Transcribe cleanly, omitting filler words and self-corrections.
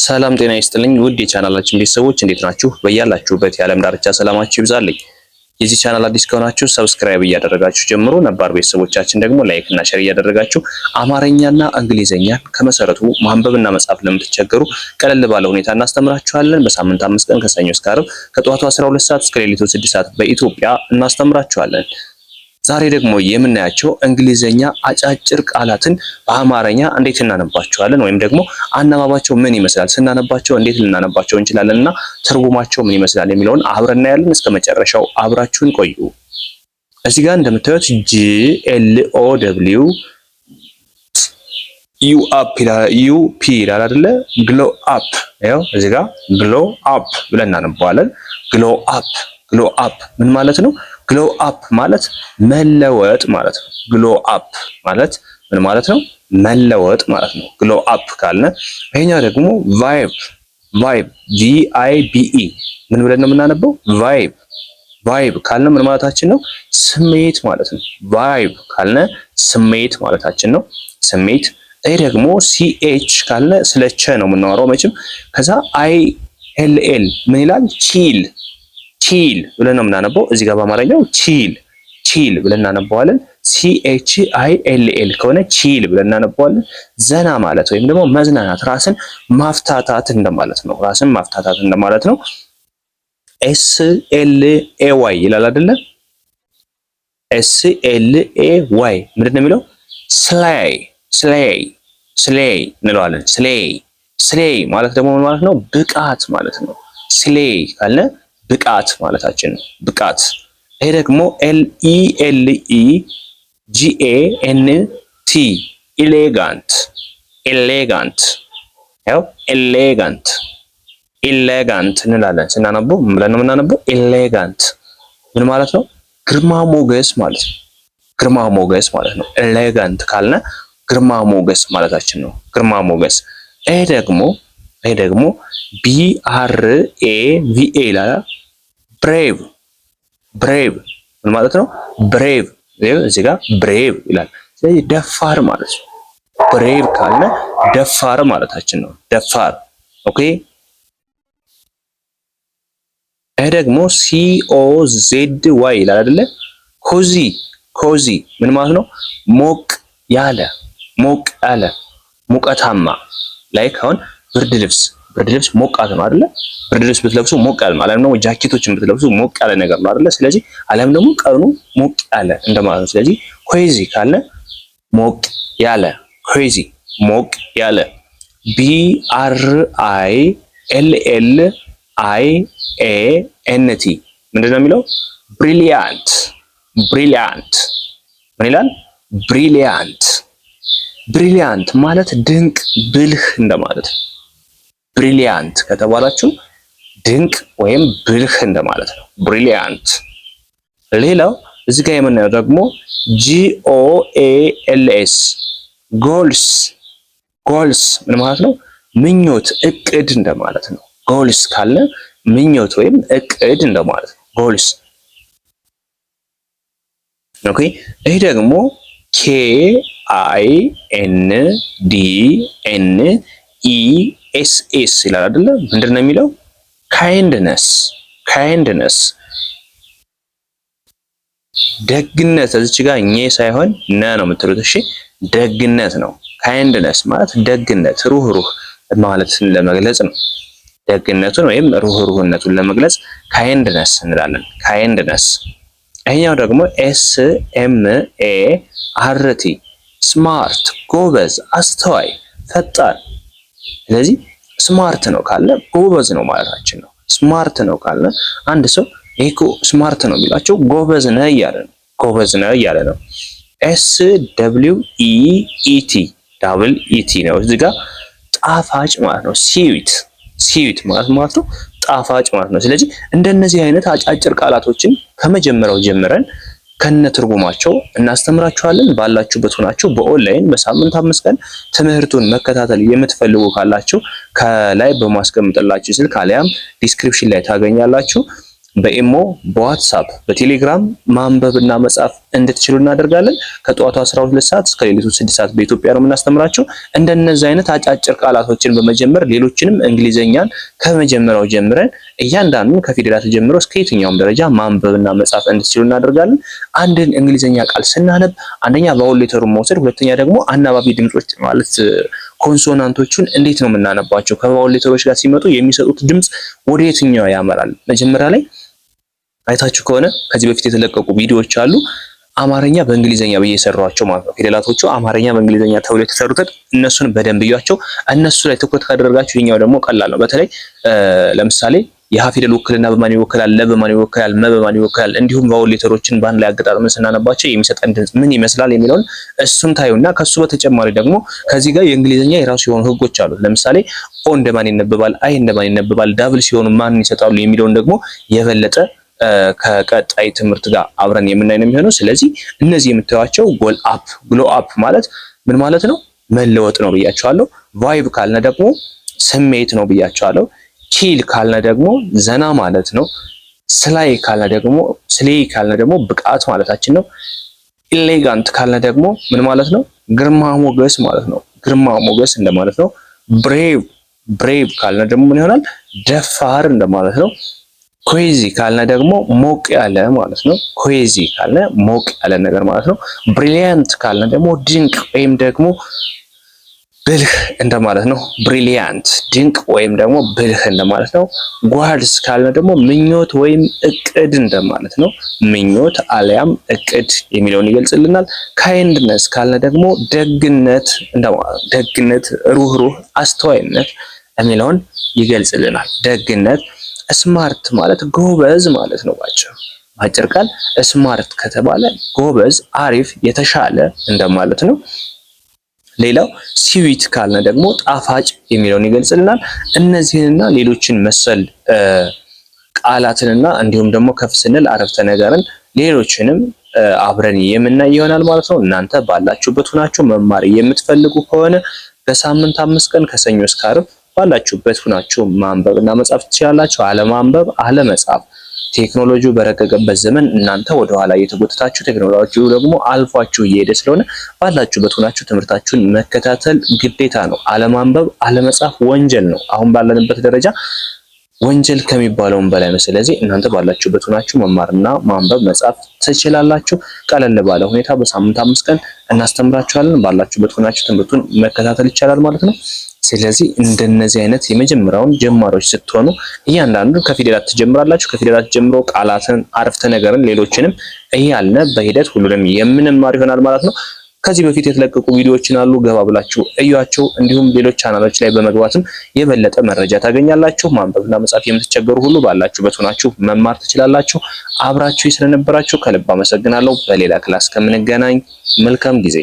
ሰላም ጤና ይስጥልኝ ውድ የቻናላችን ቤተሰቦች እንዴት ናችሁ? በያላችሁበት የዓለም ዳርቻ ሰላማችሁ ይብዛልኝ። የዚህ ቻናል አዲስ ከሆናችሁ ሰብስክራይብ እያደረጋችሁ ጀምሮ ነባር ቤተሰቦቻችን ደግሞ ላይክ እና ሼር እያደረጋችሁ አማርኛና እንግሊዘኛን ከመሰረቱ ማንበብና መጻፍ ለምትቸገሩ ቀለል ባለ ሁኔታ እናስተምራችኋለን። በሳምንት 5 ቀን ከሰኞ እስከ ዓርብ ከጠዋቱ 12 ሰዓት እስከ ሌሊቱ 6 ሰዓት በኢትዮጵያ እናስተምራችኋለን። ዛሬ ደግሞ የምናያቸው እንግሊዘኛ አጫጭር ቃላትን በአማርኛ እንዴት እናነባቸዋለን ወይም ደግሞ አነባባቸው ምን ይመስላል፣ ስናነባቸው እንዴት ልናነባቸው እንችላለንና ትርጉማቸው ምን ይመስላል የሚለውን አብረን እናያለን። እስከ መጨረሻው አብራችሁን ቆዩ። እዚህ ጋር እንደምታዩት GLOW UP ይላል አይደለ? ግሎ አፕ ያው እዚህ ጋር ግሎ አፕ ብለን እናነባዋለን። ግሎ አፕ ምን ማለት ነው? ግሎ አፕ ማለት መለወጥ ማለት ነው። ግሎ አፕ ማለት ምን ማለት ነው? መለወጥ ማለት ነው። ግሎ አፕ ካልነ ይሄኛው ደግሞ ቫይብ VIBE ምን ብለን ነው የምናነበው? ቫይብ ካልነ ምን ማለታችን ነው? ስሜት ማለት ነው። ቫይብ ካልነ ስሜት ማለታችን ነው። ስሜት። ይሄ ደግሞ CH ካልነ ስለ ቸ ነው የምናወራው መቼም። ከዛ ILL ምን ይላል? ቺል ብለን ነው የምናነበው። እዚህ ጋር በአማርኛው ቺል ብለን እናነበዋለን። CHILL ከሆነ ቺል ብለን እናነበዋለን። ዘና ማለት ወይም ደግሞ መዝናናት፣ ራስን ማፍታታት እንደማለት ነው። ራስን ማፍታታት እንደማለት ነው። SLAY ይላል አይደለ? SLAY ምንድን ነው የሚለው? ስሌይ እንለዋለን። ስሌይ ማለት ደግሞ ምን ማለት ነው? ብቃት ማለት ነው። ስሌይ ካለ ብቃት ማለታችን ነው። ብቃት። ይሄ ደግሞ LELEGANT ኤሌጋንት ያው ኤሌጋንት እንላለን ስናነቡ። ምን ብለን ነው የምናነበው? ኤሌጋንት ምን ማለት ነው? ግርማ ሞገስ ማለት ነው። ግርማ ሞገስ ማለት ነው። ኤሌጋንት ካልነ ግርማ ሞገስ ማለታችን ነው። ግርማ ሞገስ። ይሄ ደግሞ BRAVE ይላል። ብሬቭ ምን ማለት ነው? ብሬቭ እዚህ ጋር ብሬቭ ይላል። ስለዚህ ደፋር ማለት ነው። ብሬቭ ካልነ ደፋር ማለታችን ነው። ደፋር። ኦኬ። ይሄ ደግሞ COZY ይላል አይደለ? ኮዚ ምን ማለት ነው? ሞቅ ያለ ሙቀታማ። ላይክ አሁን ብርድ ልብስ ሞቃት ነው አይደለ? ብርድ ልብስ ብትለብሱ ሞቅ ያለ ነው። አለም ደግሞ ጃኬቶችን ብትለብሱ ሞቅ ያለ ነገር ነው አይደለ? ስለዚህ አለም ደግሞ ቀኑ ሞቅ ያለ እንደማለት ነው። ስለዚህ ኮዚ ካለ ሞቅ ያለ፣ ኮዚ ሞቅ ያለ። BRILLIANT ምንድነው የሚለው? ብሪሊያንት ምን ይላል? ብሪሊያንት ማለት ድንቅ፣ ብልህ እንደማለት ነው። ብሪሊያንት ከተባላችሁ ድንቅ ወይም ብልህ እንደማለት ነው። ብሪሊያንት። ሌላው እዚህ ጋር የምናየው ደግሞ GOALS ጎልስ ምን ማለት ነው? ምኞት፣ እቅድ እንደማለት ነው። ጎልስ ካለ ምኞት ወይም እቅድ እንደማለት ነው። ጎልስ። ኦኬ። ይሄ ደግሞ KINDNESS ይላል አይደለ? ምንድነው የሚለው? ካይንድነስ ደግነት። እዚች ጋር ኘ ሳይሆን ነ ነው የምትሉት። እሺ፣ ደግነት ነው። ካይንድነስ ማለት ደግነት፣ ሩህሩህ ማለትን ለመግለጽ ነው። ደግነቱን ወይም ሩህሩህነቱን ለመግለጽ ካይንድነስ እንላለን። ካይንድነስ። ይሄኛው ደግሞ SMART ስማርት፣ ጎበዝ፣ አስተዋይ፣ ፈጣን። ስለዚህ ስማርት ነው ካለ ጎበዝ ነው ማለታችን ነው። ስማርት ነው ካለ አንድ ሰው ይሄ እኮ ስማርት ነው የሚላቸው ጎበዝ ነህ እያለ ነው። SWEET ነው እዚህ ጋር ጣፋጭ ማለት ነው። ስዊት ማለት ነው ጣፋጭ ማለት ነው። ስለዚህ እንደነዚህ አይነት አጫጭር ቃላቶችን ከመጀመሪያው ጀምረን ከነ ትርጉማቸው እናስተምራችኋለን። ባላችሁበት ሆናችሁ በኦንላይን በሳምንት 5 ቀን ትምህርቱን መከታተል የምትፈልጉ ካላችሁ ከላይ በማስቀምጥላችሁ ስልክ አሊያም ዲስክሪፕሽን ላይ ታገኛላችሁ። በኢሞ፣ በዋትስአፕ፣ በቴሌግራም ማንበብና መጻፍ እንድትችሉ እናደርጋለን። ከጠዋቱ 12 ሰዓት እስከ ሌሊቱ 6 ሰዓት በኢትዮጵያ ነው የምናስተምራችሁ። እንደነዚህ አይነት አጫጭር ቃላቶችን በመጀመር ሌሎችንም እንግሊዘኛን ከመጀመሪያው ጀምረን እያንዳንዱን ከፊደላት ጀምሮ እስከ የትኛውም ደረጃ ማንበብና መጻፍ እንድትችሉ እናደርጋለን። አንድን እንግሊዘኛ ቃል ስናነብ አንደኛ ቫውል ሌተሩን መውሰድ፣ ሁለተኛ ደግሞ አናባቢ ድምጾች ማለት ኮንሶናንቶቹን እንዴት ነው የምናነባቸው? ከቫውል ሌተሮች ጋር ሲመጡ የሚሰጡት ድምጽ ወደ የትኛው ያመራል? መጀመሪያ ላይ አይታችሁ ከሆነ ከዚህ በፊት የተለቀቁ ቪዲዮዎች አሉ። አማርኛ በእንግሊዘኛ ብዬ የሰራኋቸው ማለት ነው። ፊደላቶቹ አማርኛ በእንግሊዘኛ ተብሎ የተሰሩትን እነሱን በደንብ እያቸው። እነሱ ላይ ትኩረት ካደረጋችሁ ይሄኛው ደግሞ ቀላል ነው። በተለይ ለምሳሌ የሀ ፊደል ውክልና በማን ይወክላል፣ ለ በማን ይወክላል፣ መ በማን ይወክላል፣ እንዲሁም ቫውል ሌተሮችን በአንድ ላይ አገጣጥመን ስናነባቸው የሚሰጠን ድምጽ ምን ይመስላል የሚለውን እሱን ታዩና ከሱ በተጨማሪ ደግሞ ከዚህ ጋር የእንግሊዘኛ የራሱ የሆኑ ህጎች አሉት። ለምሳሌ ኦ እንደማን ይነበባል፣ አይ እንደማን ይነበባል፣ ዳብል ሲሆኑ ማን ይሰጣሉ የሚለውን ደግሞ የበለጠ ከቀጣይ ትምህርት ጋር አብረን የምናይ ነው የሚሆነው። ስለዚህ እነዚህ የምታዩቸው ጎል አፕ፣ ግሎ አፕ ማለት ምን ማለት ነው? መለወጥ ነው ብያቸዋለሁ። ቫይብ ካልነ ደግሞ ስሜት ነው ብያቸዋለሁ። ቺል ካልነ ደግሞ ዘና ማለት ነው። ስላይ ካልነ ደግሞ ብቃት ማለታችን ነው። ኢሌጋንት ካልነ ደግሞ ምን ማለት ነው? ግርማ ሞገስ ማለት ነው። ግርማ ሞገስ እንደማለት ነው። ብሬቭ ካልነ ደግሞ ምን ይሆናል? ደፋር እንደማለት ነው። ኩዌዚ ካልነ ደግሞ ሞቅ ያለ ማለት ነው። ኩዌዚ ካልነ ሞቅ ያለ ነገር ማለት ነው። ብሪሊያንት ካልነ ደግሞ ድንቅ ወይም ደግሞ ብልህ እንደማለት ነው። ብሪሊያንት ድንቅ ወይም ደግሞ ብልህ እንደማለት ነው። ጓድስ ካልነ ደግሞ ምኞት ወይም እቅድ እንደማለት ነው። ምኞት አሊያም እቅድ የሚለውን ይገልጽልናል። ካይንድነስ ካልነ ደግሞ ደግነት እንደማለት ነው። ደግነት፣ ሩህሩህ፣ አስተዋይነት የሚለውን ይገልጽልናል። ደግነት። ስማርት ማለት ጎበዝ ማለት ነው። ባጭር ቃል ስማርት ከተባለ ጎበዝ፣ አሪፍ፣ የተሻለ እንደማለት ነው። ሌላው ስዊት ካልነ ደግሞ ጣፋጭ የሚለውን ይገልጽልናል። እነዚህንና ሌሎችን መሰል ቃላትንና እንዲሁም ደግሞ ከፍ ስንል አረፍተ ነገርን ሌሎችንም አብረን የምናይ ይሆናል ማለት ነው። እናንተ ባላችሁበት ሆናችሁ መማር የምትፈልጉ ከሆነ በሳምንት 5 ቀን ከሰኞ እስከ ዓርብ ባላችሁበት ሆናችሁ ማንበብ እና መጻፍ ትችላላችሁ። አለማንበብ አለመጻፍ ቴክኖሎጂው በረቀቀበት ዘመን እናንተ ወደኋላ እየተጎተታችሁ ቴክኖሎጂው ደግሞ አልፏችሁ እየሄደ ስለሆነ ባላችሁበት ሆናችሁ ትምህርታችሁን መከታተል ግዴታ ነው። አለማንበብ አለመጻፍ ወንጀል ነው። አሁን ባለንበት ደረጃ ወንጀል ከሚባለውም በላይ ነው። ስለዚህ እናንተ ባላችሁበት ሆናችሁ መማርና ማንበብ መጻፍ ትችላላችሁ። ቀለል ባለ ሁኔታ በሳምንት 5 ቀን እናስተምራችኋለን። ባላችሁበት ሆናችሁ ትምህርቱን መከታተል ይቻላል ማለት ነው። ስለዚህ እንደነዚህ አይነት የመጀመሪያውን ጀማሪዎች ስትሆኑ እያንዳንዱ ከፊደላት ትጀምራላችሁ። ከፊደላት ጀምሮ ቃላትን፣ አረፍተ ነገርን፣ ሌሎችንም እያልነ በሂደት ሁሉንም የምንማር ይሆናል ማለት ነው። ከዚህ በፊት የተለቀቁ ቪዲዮዎችን አሉ፣ ገባ ብላችሁ እዩዋቸው። እንዲሁም ሌሎች ቻናሎች ላይ በመግባትም የበለጠ መረጃ ታገኛላችሁ። ማንበብና መጻፍ የምትቸገሩ ሁሉ ባላችሁበት ሆናችሁ መማር ትችላላችሁ። አብራችሁ ስለነበራችሁ ከልብ አመሰግናለሁ። በሌላ ክላስ ከምንገናኝ መልካም ጊዜ